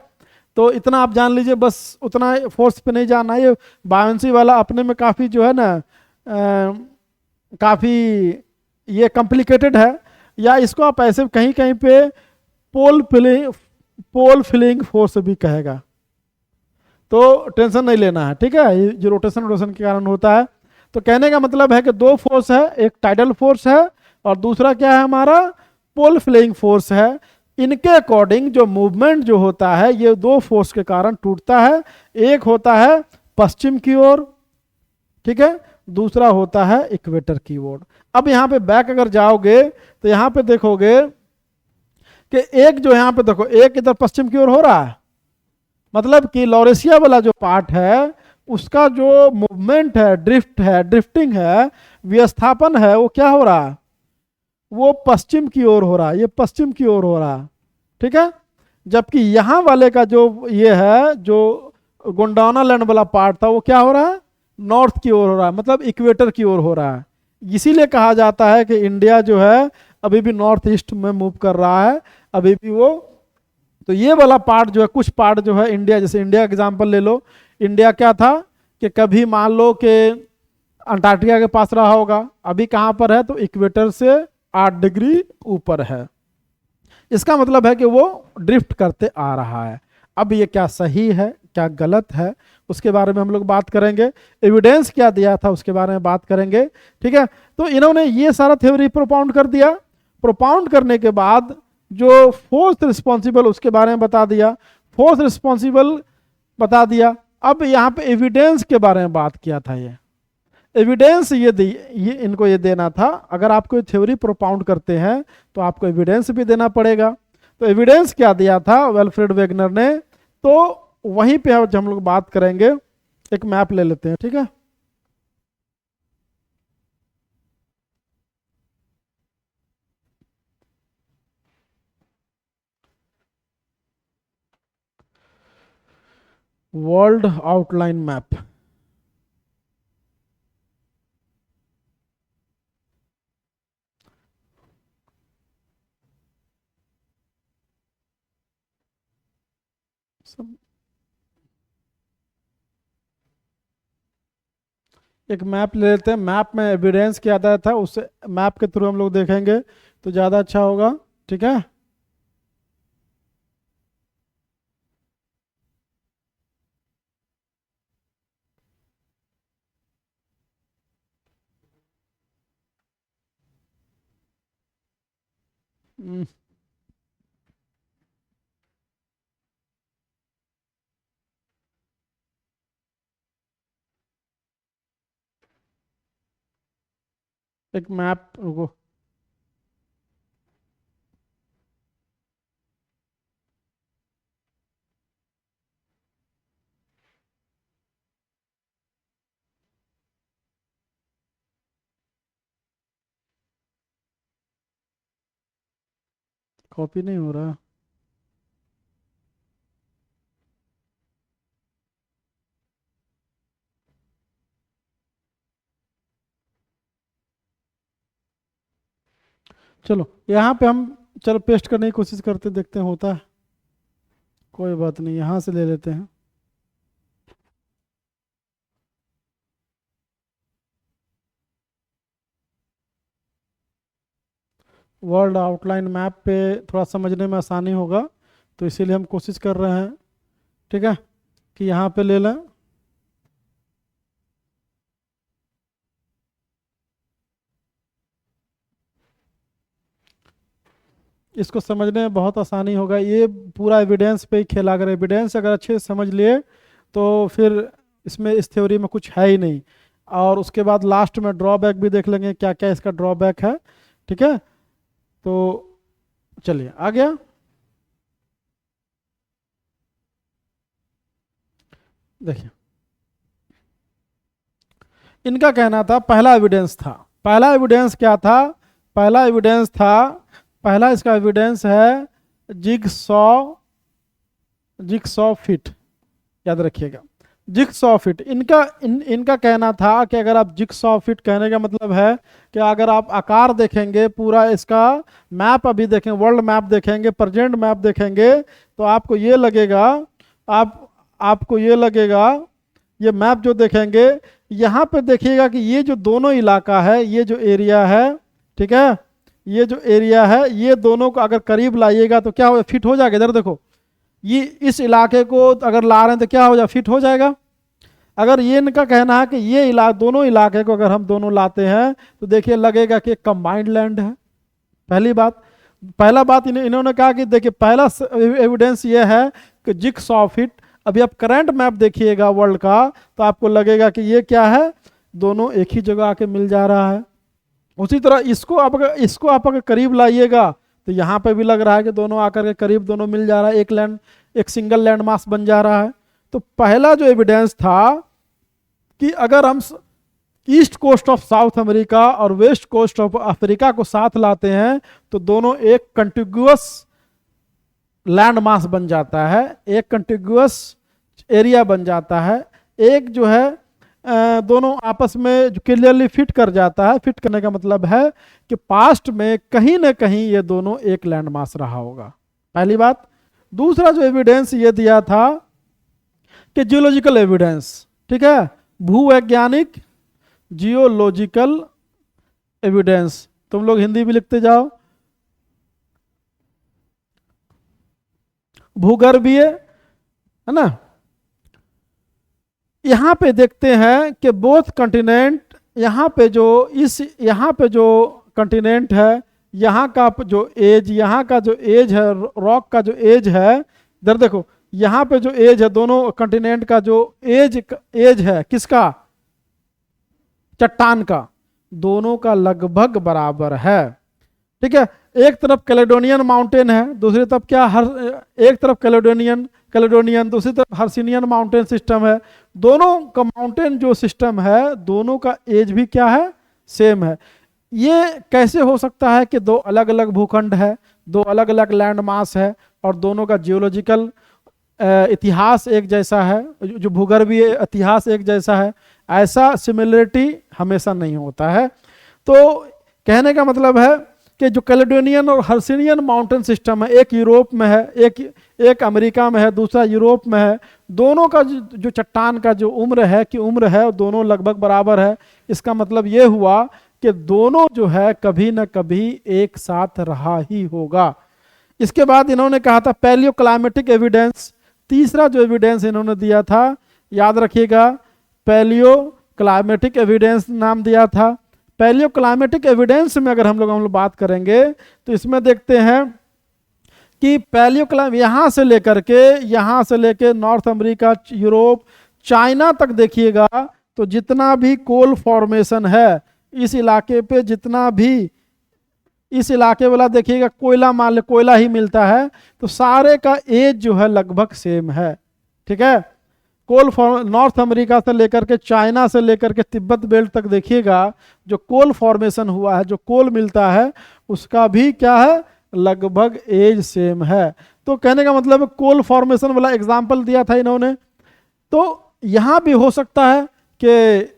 S1: तो इतना आप जान लीजिए, बस उतना फोर्स पे नहीं जाना। ये बायोंसी वाला अपने में काफी जो है ना, काफी ये कॉम्प्लिकेटेड है। या इसको आप ऐसे कहीं कहीं पे पोल फिलिंग पोल फिलिंग फोर्स भी कहेगा, तो टेंशन नहीं लेना है, ठीक है। ये जो रोटेशन रोटेशन के कारण होता है। तो कहने का मतलब है कि दो फोर्स है, एक टाइडल फोर्स है और दूसरा क्या है हमारा, पोल फ्लेइंग फोर्स है। इनके अकॉर्डिंग जो मूवमेंट जो होता है ये दो फोर्स के कारण टूटता है। एक होता है पश्चिम की ओर, ठीक है, दूसरा होता है इक्वेटर की ओर। अब यहाँ पे बैक अगर जाओगे तो यहाँ पे देखोगे कि एक जो यहाँ पे देखो, एक इधर पश्चिम की ओर हो रहा है, मतलब कि लॉरेशिया वाला जो पार्ट है उसका जो मूवमेंट है, ड्रिफ्टिंग है, विस्थापन है, वो क्या हो रहा है, वो पश्चिम की ओर हो रहा है, ये पश्चिम की ओर हो रहा है, ठीक है। जबकि यहाँ वाले का जो ये है, जो गोंडाना लैंड वाला पार्ट था, वो क्या हो रहा है, नॉर्थ की ओर हो रहा है, मतलब इक्वेटर की ओर हो रहा है। इसीलिए कहा जाता है कि इंडिया जो है अभी भी नॉर्थ ईस्ट में मूव कर रहा है, अभी भी वो। तो ये वाला पार्ट जो है, कुछ पार्ट जो है इंडिया, जैसे इंडिया का एग्जांपल ले लो। इंडिया क्या था कि कभी मान लो कि अंटार्कटिका के पास रहा होगा, अभी कहाँ पर है, तो इक्वेटर से 8 डिग्री ऊपर है। इसका मतलब है कि वो ड्रिफ्ट करते आ रहा है। अब ये क्या सही है क्या गलत है, उसके बारे में हम लोग बात करेंगे। एविडेंस क्या दिया था उसके बारे में बात करेंगे, ठीक है। तो इन्होंने ये सारा थ्योरी प्रोपाउंड कर दिया। प्रोपाउंड करने के बाद जो फोर्स रिस्पॉन्सिबल उसके बारे में बता दिया, फोर्स रिस्पॉन्सिबल बता दिया। अब यहाँ पे एविडेंस के बारे में बात किया था। ये एविडेंस ये इनको ये देना था, अगर आप कोई थ्योरी प्रोपाउंड करते हैं तो आपको एविडेंस भी देना पड़ेगा। तो एविडेंस क्या दिया था वेल्फ्रेड वेगनर ने, तो वहीं पे आज हम लोग बात करेंगे। एक मैप ले लेते हैं, ठीक है। World outline map. एक मैप ले लेते हैं, मैप में एविडेंस क्या आता था उससे मैप के थ्रू हम लोग देखेंगे तो ज़्यादा अच्छा होगा, ठीक है। हम्म, एक मैप रुको। कॉपी नहीं हो रहा। चलो यहाँ पे हम, चलो पेस्ट करने की कोशिश करते, देखते हैं होता है। कोई बात नहीं, यहाँ से ले लेते हैं। वर्ल्ड आउटलाइन मैप पे थोड़ा समझने में आसानी होगा, तो इसीलिए हम कोशिश कर रहे हैं, ठीक है, कि यहाँ पे ले लें। इसको समझने में बहुत आसानी होगा। ये पूरा एविडेंस पे ही खेला, अगर एविडेंस अगर अच्छे से समझ लिए तो फिर इसमें, इस थ्योरी में कुछ है ही नहीं। और उसके बाद लास्ट में ड्रॉबैक भी देख लेंगे, क्या क्या इसका ड्रॉबैक है, ठीक है। तो चलिए आ गया। देखिए, इनका कहना था पहला एविडेंस था, पहला एविडेंस क्या था, पहला एविडेंस था, पहला इसका एविडेंस है जिगसॉ, जिगसॉ फिट, याद रखिएगा, जिगसॉ फिट। इनका कहना था कि अगर आप जिगसॉ फिट, कहने का मतलब है कि अगर आप आकार देखेंगे पूरा इसका, मैप अभी देखें, वर्ल्ड मैप देखेंगे, प्रेजेंट मैप देखेंगे, तो आपको ये लगेगा, आपको ये लगेगा, ये मैप जो देखेंगे, यहाँ पे देखिएगा कि ये जो दोनों इलाका है, ये जो एरिया है, ठीक है, ये जो एरिया है, ये दोनों को अगर करीब लाइएगा तो क्या हो, फिट हो जाएगा। इधर देखो, ये इस इलाके को अगर ला रहे हैं तो क्या हो जाए, फिट हो जाएगा। अगर ये इनका कहना है कि ये दोनों इलाके को अगर हम दोनों लाते हैं तो देखिए लगेगा कि कंबाइंड लैंड है। पहली बात, पहला बात इन्होंने कहा कि देखिए पहला एविडेंस ये है कि जिगसॉ फिट। अभी आप करंट मैप देखिएगा वर्ल्ड का, तो आपको लगेगा कि ये क्या है, दोनों एक ही जगह आके मिल जा रहा है। उसी तरह इसको आप अगर करीब लाइएगा तो यहाँ पे भी लग रहा है कि दोनों आकर के करीब दोनों मिल जा रहा है, एक लैंड, एक सिंगल लैंड मास बन जा रहा है। तो पहला जो एविडेंस था कि अगर हम east coast of South America और वेस्ट कोस्ट ऑफ अफ्रीका को साथ लाते हैं तो दोनों एक कंटिग्यूअस लैंड मास बन जाता है, एक कंटिग्यूअस एरिया बन जाता है, एक जो है दोनों आपस में क्लियरली फिट कर जाता है। फिट करने का मतलब है कि पास्ट में कहीं ना कहीं ये दोनों एक लैंड मास रहा होगा, पहली बात। दूसरा जो एविडेंस ये दिया था कि जियोलॉजिकल एविडेंस, ठीक है, भूवैज्ञानिक जियोलॉजिकल एविडेंस, तुम लोग हिंदी भी लिखते जाओ, भूगर्भीय, है ना। यहां पे देखते हैं कि बोथ कंटिनेंट, यहाँ पे जो कंटिनेंट है, यहाँ का जो एज, यहाँ का जो एज है, रॉक का जो एज है, इधर देखो, यहाँ पे जो एज है, दोनों कंटिनेंट का जो एज है, किसका, चट्टान का, दोनों का लगभग बराबर है, ठीक है। एक तरफ कैलेडोनियन माउंटेन है, दूसरी तरफ क्या, एक तरफ कैलेडोनियन, दूसरी तरफ हर्सिनियन माउंटेन सिस्टम है। दोनों का माउंटेन जो सिस्टम है, दोनों का एज भी क्या है, सेम है। ये कैसे हो सकता है कि दो अलग अलग भूखंड है, दो अलग अलग लैंड मास है, और दोनों का जियोलॉजिकल इतिहास एक जैसा है, जो भूगर्भीय इतिहास एक जैसा है। ऐसा सिमिलरिटी हमेशा नहीं होता है। तो कहने का मतलब है कि जो कैलेडोनियन और हर्सिनियन माउंटेन सिस्टम है, एक यूरोप में है, एक अमेरिका में है, दूसरा यूरोप में है, दोनों का जो चट्टान का जो उम्र है दोनों लगभग बराबर है। इसका मतलब ये हुआ कि दोनों जो है कभी न कभी एक साथ रहा ही होगा। इसके बाद इन्होंने कहा था पैलियो क्लाइमेटिक एविडेंस, तीसरा जो एविडेंस इन्होंने दिया था, याद रखिएगा, पैलियो क्लाइमेटिक एविडेंस नाम दिया था। पैलियो क्लाइमेटिक एविडेंस में अगर हम लोग बात करेंगे तो इसमें देखते हैं कि पैलियो क्लाइम यहाँ से लेकर नॉर्थ अमेरिका, यूरोप, चाइना तक देखिएगा, तो जितना भी कोल फॉर्मेशन है इस इलाके पे, जितना भी इस इलाके वाला देखिएगा कोयला, मान लो कोयला ही मिलता है, तो सारे का एज जो है लगभग सेम है, ठीक है। कोल नॉर्थ अमेरिका से लेकर के, चाइना से लेकर के तिब्बत बेल्ट तक देखिएगा, जो कोल फॉर्मेशन हुआ है, जो कोल मिलता है, उसका भी क्या है, लगभग एज सेम है। तो कहने का मतलब कोल फॉर्मेशन वाला एग्जाम्पल दिया था इन्होंने, तो यहाँ भी हो सकता है कि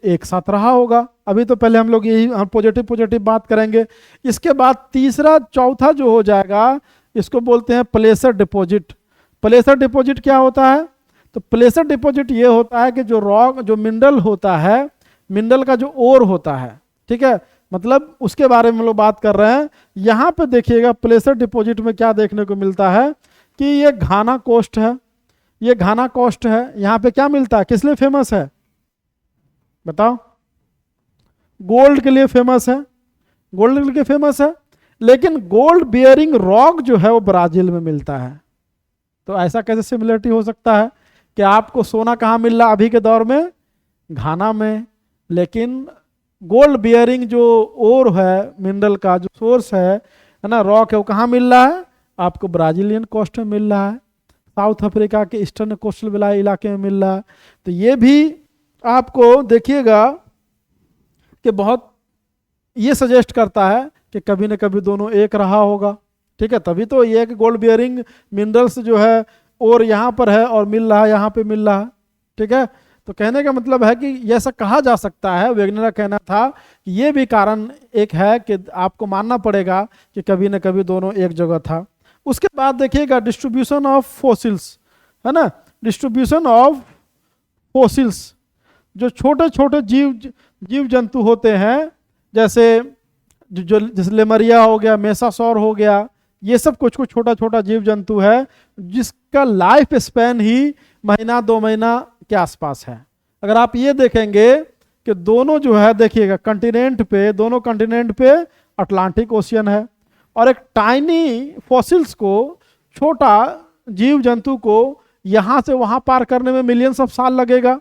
S1: एक साथ रहा होगा। अभी तो पहले हम लोग यही पॉजिटिव पॉजिटिव बात करेंगे। इसके बाद तीसरा चौथा जो हो जाएगा इसको बोलते हैं प्लेसर डिपॉजिट। प्लेसर डिपॉजिट क्या होता है? तो प्लेसर डिपॉजिट ये होता है कि जो रॉक जो मिनरल होता है, मिनरल का जो ओर होता है, ठीक है, मतलब उसके बारे में हम लोग बात कर रहे हैं। यहाँ पे देखिएगा प्लेसर डिपॉजिट में क्या देखने को मिलता है कि ये घाना कोस्ट है, ये घाना कोस्ट है। यहाँ पे क्या मिलता है, किस लिए फेमस है बताओ? गोल्ड के लिए फेमस है, गोल्ड के लिए फेमस है। लेकिन गोल्ड बियरिंग रॉक जो है वो ब्राजील में मिलता है। तो ऐसा कैसे सिमिलरिटी हो सकता है कि आपको सोना कहाँ मिल रहा अभी के दौर में? घाना में, लेकिन गोल्ड बियरिंग जो ओर है, मिनरल का जो सोर्स है ना, रॉक है, वो कहाँ मिल रहा है? आपको ब्राजीलियन कोस्ट में मिल रहा है, साउथ अफ्रीका के ईस्टर्न कोस्टल इलाके में मिल रहा है। तो ये भी आपको देखिएगा कि बहुत ये सजेस्ट करता है कि कभी न कभी दोनों एक रहा होगा, ठीक है। तभी तो ये कि गोल्ड बियरिंग मिनरल्स जो है और यहाँ पर है और मिल रहा है, यहाँ पे मिल रहा है, ठीक है। तो कहने का मतलब है कि ऐसा कहा जा सकता है, वेगनर का कहना था कि ये भी कारण एक है कि आपको मानना पड़ेगा कि कभी न कभी दोनों एक जगह था। उसके बाद देखिएगा डिस्ट्रीब्यूशन ऑफ फोसिल्स, है ना, डिस्ट्रीब्यूशन ऑफ फोसिल्स। जो छोटे छोटे जीव जंतु होते हैं, जैसे जैसे लेमरिया हो गया, मेसासौर हो गया, ये सब कुछ कुछ छोटा छोटा जीव जंतु है जिसका लाइफ स्पैन ही महीना 2 महीना के आसपास है। अगर आप ये देखेंगे कि दोनों जो है, देखिएगा कंटिनेंट पे, दोनों कंटिनेंट पे अटलांटिक ओशियन है, और एक टाइनी फॉसिल्स को, छोटा जीव जंतु को यहाँ से वहाँ पार करने में मिलियंस ऑफ साल लगेगा।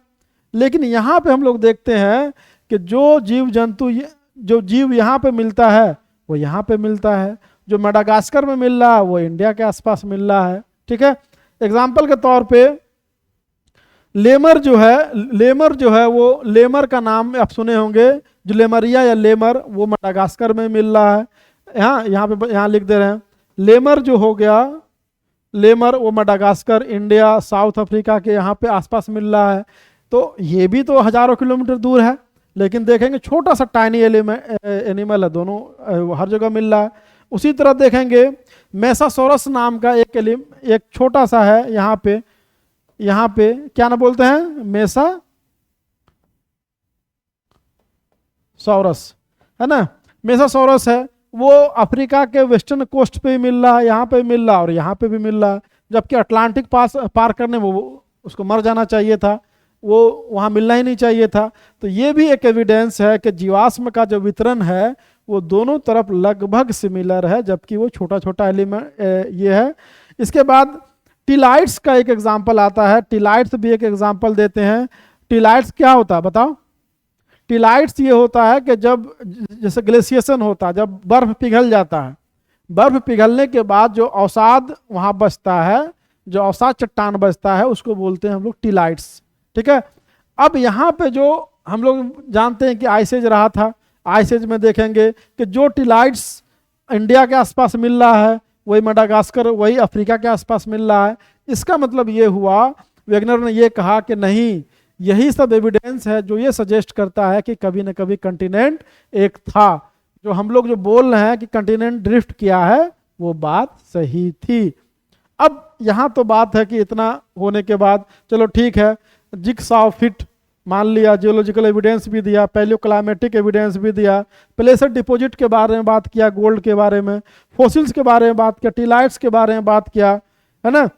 S1: लेकिन यहाँ पे हम लोग देखते हैं कि जो जीव जंतु, जो जीव यहाँ पे मिलता है वो यहाँ पे मिलता है, जो मेडागास्कर में मिल रहा है वो इंडिया के आसपास मिल रहा है, ठीक है। एग्जाम्पल के तौर पे लेमर जो है वो, लेमर का नाम आप सुने होंगे, जो लेमरिया या लेमर, वो मेडागास्कर में मिल रहा है। यहाँ लिख दे रहे हैं, लेमर जो हो गया, लेमर वो मेडागास्कर, इंडिया, साउथ अफ्रीका के यहाँ पे आसपास मिल रहा है। तो ये भी तो हजारों किलोमीटर दूर है, लेकिन देखेंगे छोटा सा टाइनी एनिमल है, दोनों हर जगह मिल रहा है। उसी तरह देखेंगे मेसासोरस नाम का एक छोटा सा है, यहाँ पे क्या ना बोलते हैं, मेसासोरस, है ना, मेसासोरस है, वो अफ्रीका के वेस्टर्न कोस्ट पे मिल रहा है, यहाँ पे मिल रहा है और यहाँ पे भी मिल रहा है। जबकि अटलांटिक पार करने में वो उसको मर जाना चाहिए था, वो वहाँ मिलना ही नहीं चाहिए था। तो ये भी एक एविडेंस है कि जीवाश्म का जो वितरण है वो दोनों तरफ लगभग सिमिलर है, जबकि वो छोटा छोटा एलिमेंट ये है। इसके बाद टिलाइट्स का एक एग्जाम्पल आता है, टिलाइट्स भी एक एग्जाम्पल देते हैं। टिलाइट्स क्या होता है बताओ? टिलाइट्स ये होता है कि जब जैसे ग्लेशिएशन होता है, जब बर्फ पिघल जाता है, बर्फ पिघलने के बाद जो अवसाद वहाँ बचता है, जो अवसाद चट्टान बचता है, उसको बोलते हैं हम लोग टिलाइट्स, ठीक है। अब यहाँ पे जो हम लोग जानते हैं कि आइस एज रहा था, आइस एज में देखेंगे कि जो टिलाइट्स इंडिया के आसपास मिल रहा है वही मेडागास्कर, वही अफ्रीका के आसपास मिल रहा है। इसका मतलब ये हुआ, वेगनर ने ये कहा कि नहीं, यही सब एविडेंस है जो ये सजेस्ट करता है कि कभी न कभी कंटिनेंट एक था। जो हम लोग जो बोल रहे हैं कि कंटिनेंट ड्रिफ्ट किया है, वो बात सही थी। अब यहाँ तो बात है कि इतना होने के बाद चलो ठीक है, जिगसॉ फिट मान लिया, जियोलॉजिकल एविडेंस भी दिया, पैलियोक्लाइमेटिक एविडेंस भी दिया, प्लेसर डिपॉजिट के बारे में बात किया, गोल्ड के बारे में, फोसिल्स के बारे में बात किया, टिलाइट्स के बारे में बात किया, है ना।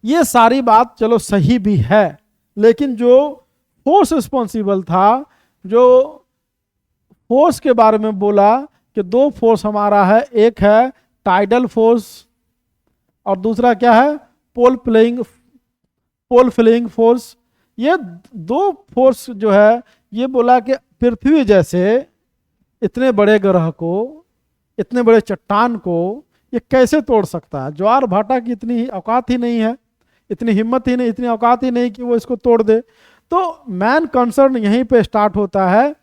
S1: ये सारी बात चलो सही भी है, लेकिन जो फोर्स रिस्पॉन्सिबल था, जो फोर्स के बारे में बोला कि 2 फोर्स हमारा है, एक है टाइडल फोर्स और दूसरा क्या है, पोल फ्लेइंग फोर्स। ये 2 फोर्स जो है, ये बोला कि पृथ्वी जैसे इतने बड़े ग्रह को, इतने बड़े चट्टान को ये कैसे तोड़ सकता है? ज्वार भाटा की इतनी औकात ही नहीं है, इतनी हिम्मत ही नहीं, इतनी औकात ही नहीं कि वो इसको तोड़ दे। तो मैन कंसर्न यहीं पे स्टार्ट होता है।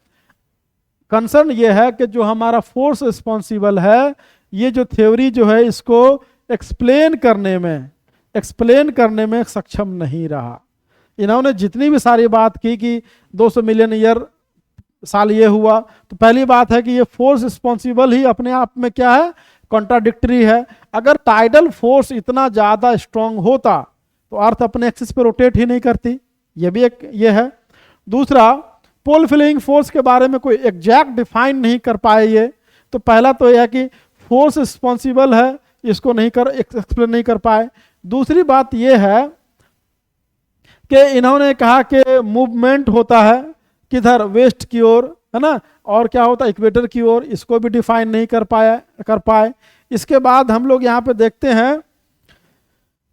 S1: कंसर्न ये है कि जो हमारा फोर्स रिस्पॉन्सिबल है ये जो थ्योरी जो है इसको एक्सप्लेन करने में सक्षम नहीं रहा। इन्होंने जितनी भी सारी बात की कि 200 मिलियन ईयर साल ये हुआ, तो पहली बात है कि ये फोर्स रिस्पॉन्सिबल ही अपने आप में क्या है, कॉन्ट्राडिक्टरी है। अगर टाइडल फोर्स इतना ज़्यादा स्ट्रांग होता तो अर्थ अपने एक्सिस पे रोटेट ही नहीं करती, ये भी एक ये है। दूसरा, पोल फिलिंग फोर्स के बारे में कोई एग्जैक्ट डिफाइन नहीं कर पाए ये, तो पहला तो यह है कि फोर्स रिस्पॉन्सिबल है, इसको नहीं कर एक्सप्लेन नहीं कर पाए। दूसरी बात यह है कि इन्होंने कहा कि मूवमेंट होता है किधर, वेस्ट की ओर, है ना, और क्या होता है इक्वेटर की ओर, इसको भी डिफाइन नहीं कर पाए। इसके बाद हम लोग यहाँ पे देखते हैं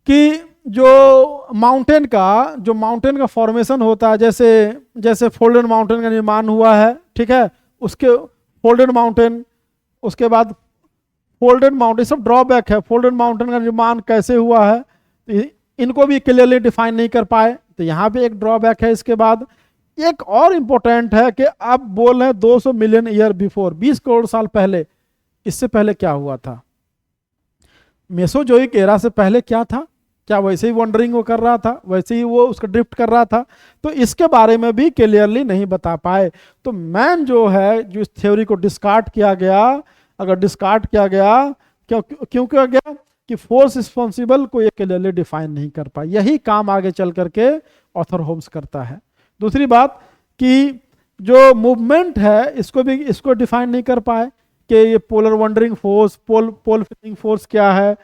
S1: कि जो माउंटेन का फॉर्मेशन होता है, जैसे फोल्डेड माउंटेन का निर्माण हुआ है, ठीक है, उसके फोल्डेड माउंटेन, उसके बाद फोल्डेड माउंटेन, सब ड्रॉबैक है। फोल्डेड माउंटेन का निर्माण कैसे हुआ है, इनको भी क्लियरली डिफाइन नहीं कर पाए, तो यहाँ पे एक ड्रॉबैक है। इसके बाद एक और इंपॉर्टेंट है कि अब बोल रहे हैं 200 मिलियन ईयर बिफोर, 20 करोड़ साल पहले। इससे पहले क्या हुआ था, मेसोजोइक एरा से पहले क्या था, क्या वैसे ही वंडरिंग वो कर रहा था, वैसे ही वो उसका ड्रिफ्ट कर रहा था, तो इसके बारे में भी क्लियरली नहीं बता पाए। तो मैन जो है, जो इस थ्योरी को डिस्कार्ड किया गया, अगर डिस्कार्ड किया गया, क्यों किया गया कि फोर्स रिस्पॉन्सिबल को ये क्लियरली डिफाइन नहीं कर पाए। यही काम आगे चल करके ऑथर होम्स करता है। दूसरी बात कि जो मूवमेंट है इसको डिफाइन नहीं कर पाए कि ये पोलर वंडरिंग फोर्स, पोल फिलिंग फोर्स क्या है।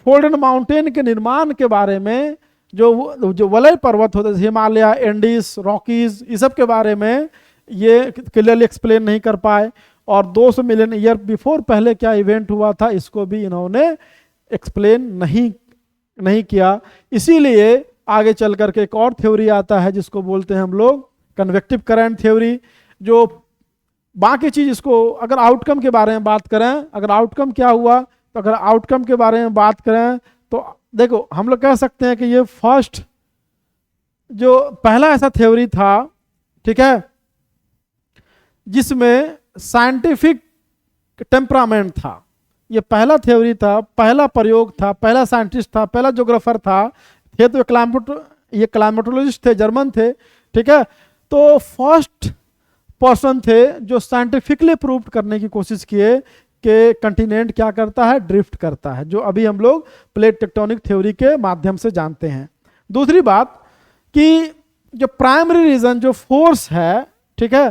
S1: फोल्डेड माउंटेन के निर्माण के बारे में जो वलय पर्वत होते हैं, हिमालय, एंडीज, रॉकीज, इस सब के बारे में ये क्लियरली एक्सप्लेन नहीं कर पाए। और 200 मिलियन ईयर बिफोर पहले क्या इवेंट हुआ था, इसको भी इन्होंने एक्सप्लेन नहीं किया। इसीलिए आगे चल करके एक और थ्योरी आता है जिसको बोलते हैं हम लोग कन्वेक्टिव करंट थ्योरी। जो बाकी चीज, इसको अगर आउटकम के बारे में बात करें, अगर आउटकम क्या हुआ, तो अगर आउटकम के बारे में बात करें तो देखो हम लोग कह सकते हैं कि ये फर्स्ट जो पहला ऐसा थ्योरी था, ठीक है, जिसमें साइंटिफिक टेम्परामेंट था। ये पहला थ्योरी था, पहला प्रयोग था, पहला साइंटिस्ट था, पहला ज्योग्राफर था। थे तो ये क्लाइमेटोलॉजिस्ट थे, जर्मन थे, ठीक है। तो फर्स्ट पर्सन थे जो साइंटिफिकली प्रूव करने की कोशिश किए कि कंटिनेंट क्या करता है, ड्रिफ्ट करता है, जो अभी हम लोग प्लेट टेक्टोनिक थ्योरी के माध्यम से जानते हैं। दूसरी बात कि जो प्राइमरी रीजन जो फोर्स है, ठीक है,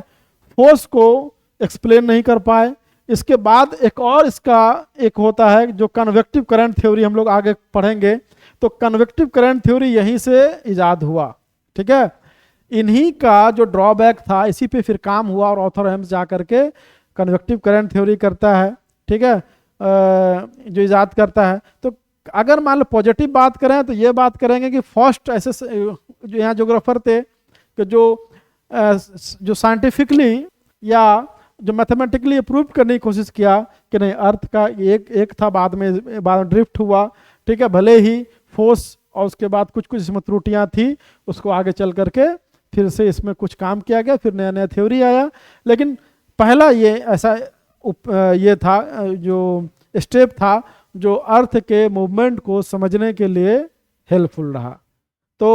S1: फोर्स को एक्सप्लेन नहीं कर पाए। इसके बाद एक और इसका एक होता है जो कन्वेक्टिव करंट थ्योरी, हम लोग आगे पढ़ेंगे। तो कन्वेक्टिव करंट थ्योरी यहीं से इजाद हुआ, ठीक है। इन्हीं का जो ड्रॉबैक था, इसी पे फिर काम हुआ और ऑथर हेम्स जा करके कन्वेक्टिव करंट थ्योरी करता है, ठीक है, जो इजाद करता है। तो अगर मान लो पॉजिटिव बात करें तो ये बात करेंगे कि फर्स्ट ऐसे जो यहाँ ज्योग्राफर थे कि जो साइंटिफिकली या जो मैथमेटिकली प्रूव करने की कोशिश किया कि नहीं, अर्थ का एक था, बाद में ड्रिफ्ट हुआ, ठीक है, भले ही फोर्स और उसके बाद कुछ इसमें त्रुटियां थी, उसको आगे चल करके फिर से इसमें कुछ काम किया गया, फिर नया नया थ्योरी आया। लेकिन पहला ये ऐसा ये था जो स्टेप था जो अर्थ के मूवमेंट को समझने के लिए हेल्पफुल रहा। तो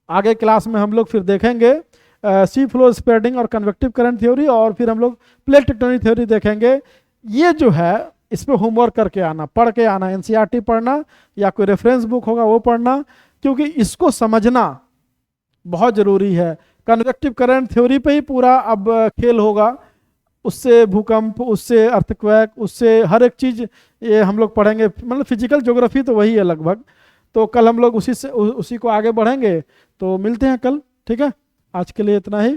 S1: आगे क्लास में हम लोग फिर देखेंगे सी फ्लो स्प्रेडिंग और कन्वेक्टिव करंट थ्योरी, और फिर हम लोग प्लेट टेक्टोनिक थ्योरी देखेंगे। ये जो है इस पर होमवर्क करके आना, पढ़ के आना, एनसीईआरटी पढ़ना या कोई रेफरेंस बुक होगा वो पढ़ना, क्योंकि इसको समझना बहुत ज़रूरी है। कन्वेक्टिव करंट थ्योरी पे ही पूरा अब खेल होगा, उससे भूकंप, उससे अर्थक्वेक, उससे हर एक चीज़ ये हम लोग पढ़ेंगे। मतलब फिजिकल ज्योग्राफी तो वही है लगभग। तो कल हम लोग उसी को आगे बढ़ेंगे। तो मिलते हैं कल, ठीक है। आज के लिए इतना ही।